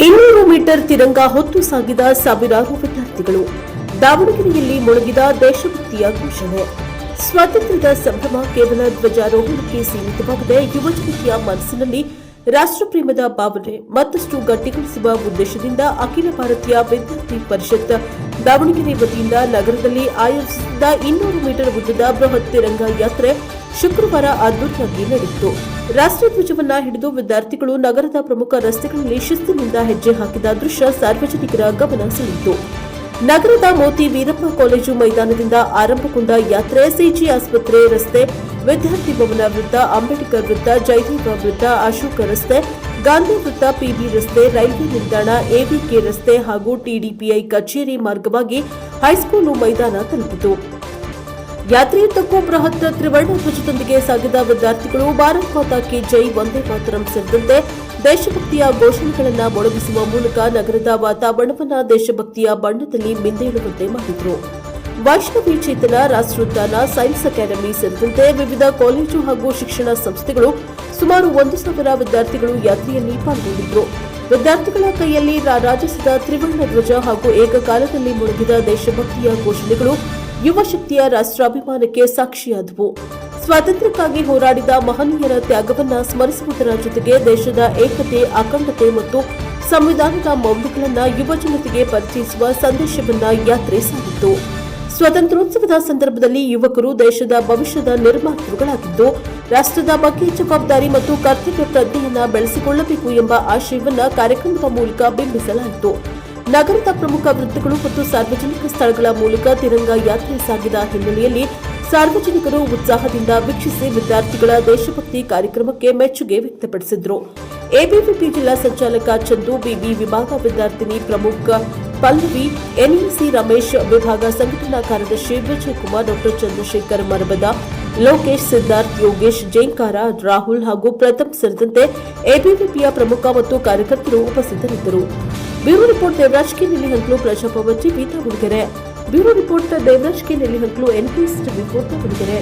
200 metre Tiranga ಹೊತ್ತು ಸಾಗಿದ ಸಾವಿರಾರು ವಿದ್ಯಾರ್ಥಿಗಳು. ದಾವಣಗೆರೆಯಲ್ಲಿ ಮುಳುಗಿದ ದೇಶಭಕ್ತಿಯ ಘೋಷಣೆ. ಸ್ವಾತಂತ್ರ್ಯದ ಸಂಭ್ರಮ ಕೇವಲ ಧ್ವಜಾರೋಹಣಕ್ಕೆ ಸೀಮಿತವಾಗದೆ ಯುವಜನತೆಯ ಮನಸ್ಸಿನಲ್ಲಿ ರಾಷ್ಟ್ರಪ್ರೇಮದ ಭಾವನೆ ಮತ್ತಷ್ಟು ಗಟ್ಟಿಗೊಳಿಸುವ ಉದ್ದೇಶದಿಂದ ಅಖಿಲ ಭಾರತೀಯ ವಿದ್ಯಾರ್ಥಿ ಪರಿಷತ್ ದಾವಣಗೆರೆ ವತಿಯಿಂದ ನಗರದಲ್ಲಿ ಆಯೋಜಿಸಿದ್ದ 200 ಮೀಟರ್ ಉದ್ದದ ಬೃಹತ್ ತಿರಂಗ ಯಾತ್ರೆ ಶುಕ್ರವಾರ ಅದ್ದೂರಿಯಾಗಿ ನಡೆಯಿತು. ರಾಷ್ಟ್ರಧ್ವಜವನ್ನ ಹಿಡಿದು ವಿದ್ಯಾರ್ಥಿಗಳು ನಗರದ ಪ್ರಮುಖ ರಸ್ತೆಗಳಲ್ಲಿ ಶಿಸ್ತಿನಿಂದ ಹೆಜ್ಜೆ ಹಾಕಿದ ದೃಶ್ಯ ಸಾರ್ವಜನಿಕರ ಗಮನ ಸೆಳೆಯಿತು. ನಗರದ ಮೋತಿ ವೀರಪ್ಪ ಕಾಲೇಜು ಮೈದಾನದಿಂದ ಆರಂಭಗೊಂಡ ಯಾತ್ರೆ ಸಿಜಿ ಆಸ್ಪತ್ರೆ ರಸ್ತೆ, ವಿದ್ಯಾರ್ಥಿ ಭವನ ವೃತ್ತ, ಅಂಬೇಡ್ಕರ್ ವೃತ್ತ, ಜಯದೇವ ವೃತ್ತ, ಅಶೋಕ ರಸ್ತೆ, ಗಾಂಧಿ ವೃತ್ತ, ಪಿಬಿ ರಸ್ತೆ, ರೈಲ್ವೆ ನಿಲ್ದಾಣ, ಎವಿಕೆ ರಸ್ತೆ ಹಾಗೂ ಟಿಡಿಪಿಐ ಕಚೇರಿ ಮಾರ್ಗವಾಗಿ ಹೈಸ್ಕೂಲು ಮೈದಾನ ತಲುಪಿತು. ಯಾತ್ರೆಯುದ್ದಕ್ಕೂ ಬೃಹತ್ ತ್ರಿವರ್ಣ ಧ್ವಜದೊಂದಿಗೆ ಸಾಗಿದ ವಿದ್ಯಾರ್ಥಿಗಳು ಭಾರತ್ ಮಾತಾ ಕಿ ಜೈ, ವಂದೇ ಮಾತರಂ ಸೇರಿದಂತೆ ದೇಶಭಕ್ತಿಯ ಘೋಷಣೆಗಳನ್ನು ಮೊಳಗಿಸುವ ಮೂಲಕ ನಗರದ ವಾತಾವರಣವನ್ನು ದೇಶಭಕ್ತಿಯ ಬಣ್ಣದಲ್ಲಿ ಮಿಂದೇಳುವಂತೆ ಮಾಡಿದರು. ವೈಷ್ಣವಿ ಚೇತನ, ರಾಷ್ಟ್ರೋದ್ಯಾನ, ಸೈನ್ಸ್ ಅಕಾಡೆಮಿ ಸೇರಿದಂತೆ ವಿವಿಧ ಕಾಲೇಜು ಹಾಗೂ ಶಿಕ್ಷಣ ಸಂಸ್ಥೆಗಳು ಸುಮಾರು 1,000 ವಿದ್ಯಾರ್ಥಿಗಳು ಯಾತ್ರೆಯಲ್ಲಿ ಪಾಲ್ಗೊಂಡಿದ್ದರು. ವಿದ್ಯಾರ್ಥಿಗಳ ಕೈಯಲ್ಲಿ ರಾರಾಜಿಸಿದ ತ್ರಿವರ್ಣ ಧ್ವಜ ಹಾಗೂ ಏಕಕಾಲದಲ್ಲಿ ಮುಳುಗಿದ ದೇಶಭಕ್ತಿಯ ಘೋಷಣೆಗಳು ಯುವ ಶಕ್ತಿಯ ರಾಷ್ಟ್ರಾಭಿಮಾನಕ್ಕೆ ಸಾಕ್ಷಿಯಾದವು. ಸ್ವಾತಂತ್ರ್ಯಕ್ಕಾಗಿ ಹೋರಾಡಿದ ಮಹನೀಯರ ತ್ಯಾಗವನ್ನ ಸ್ಮರಿಸುವುದರ ಜೊತೆಗೆ ದೇಶದ ಏಕತೆ, ಅಖಂಡತೆ ಮತ್ತು ಸಂವಿಧಾನದ ಮೌಲ್ಯಗಳನ್ನು ಯುವ ಜನತೆಗೆ ಪರಿಚಯಿಸುವ ಸಂದೇಶವನ್ನ ಯಾತ್ರೆ ಸಾರಿತು. ಸ್ವಾತಂತ್ರ್ಯೋತ್ಸವದ ಸಂದರ್ಭದಲ್ಲಿ ಯುವಕರು ದೇಶದ ಭವಿಷ್ಯದ ನಿರ್ಮಾತೃಗಳಾಗಿದ್ದು ರಾಷ್ಟ್ರದ ಬಗ್ಗೆ ಜವಾಬ್ದಾರಿ ಮತ್ತು ಕರ್ತವ್ಯ ಪ್ರಜ್ಞೆಯನ್ನ ಬೆಳೆಸಿಕೊಳ್ಳಬೇಕು ಎಂಬ ಆಶಯವನ್ನ ಕಾರ್ಯಕ್ರಮದ ಮೂಲಕ ಬಿಂಬಿಸಲಾಯಿತು. ನಗರದ ಪ್ರಮುಖ ವೃತ್ತಗಳು ಮತ್ತು ಸಾರ್ವಜನಿಕ ಸ್ಥಳಗಳ ಮೂಲಕ ತಿರಂಗ ಯಾತ್ರೆ ಸಾಗಿದ ಹಿನ್ನೆಲೆಯಲ್ಲಿ ಸಾರ್ವಜನಿಕರು ಉತ್ಸಾಹದಿಂದ ವೀಕ್ಷಿಸಿ ವಿದ್ಯಾರ್ಥಿಗಳ ದೇಶಭಕ್ತಿ ಕಾರ್ಯಕ್ರಮಕ್ಕೆ ಮೆಚ್ಚುಗೆ ವ್ಯಕ್ತಪಡಿಸಿದರು. ಎಬಿವಿಪಿ ಜಿಲ್ಲಾ ಸಂಚಾಲಕ ಚಂದು, ಬಿಬಿ ವಿಭಾಗ ವಿದ್ಯಾರ್ಥಿನಿ ಪ್ರಮುಖ ಪಲ್ಲವಿ, ಎನ್ಇಸಿ ರಮೇಶ್, ವಿಭಾಗ ಸಂಘಟನಾ ಕಾರ್ಯದರ್ಶಿ ವಿಜಯಕುಮಾರ್, ಡಾ ಚಂದ್ರಶೇಖರ್ ಮರಬದ, ಲೋಕೇಶ್, ಸಿದ್ಧಾರ್ಥ್, ಯೋಗೇಶ್, ಜೈಂಕಾರ, ರಾಹುಲ್ ಹಾಗೂ ಪ್ರಥಮ್ ಸೇರಿದಂತೆ ಎಬಿವಿಪಿಯ ಪ್ರಮುಖ ಮತ್ತು ಕಾರ್ಯಕರ್ತರು ಉಪಸ್ಥಿತರಿದ್ದರು. Bureau report Devaraj K Nellihanklu, Prajabhavan TV Davangere. Bureau report Devaraj K Nellihanklu, NPS TV Davanagere.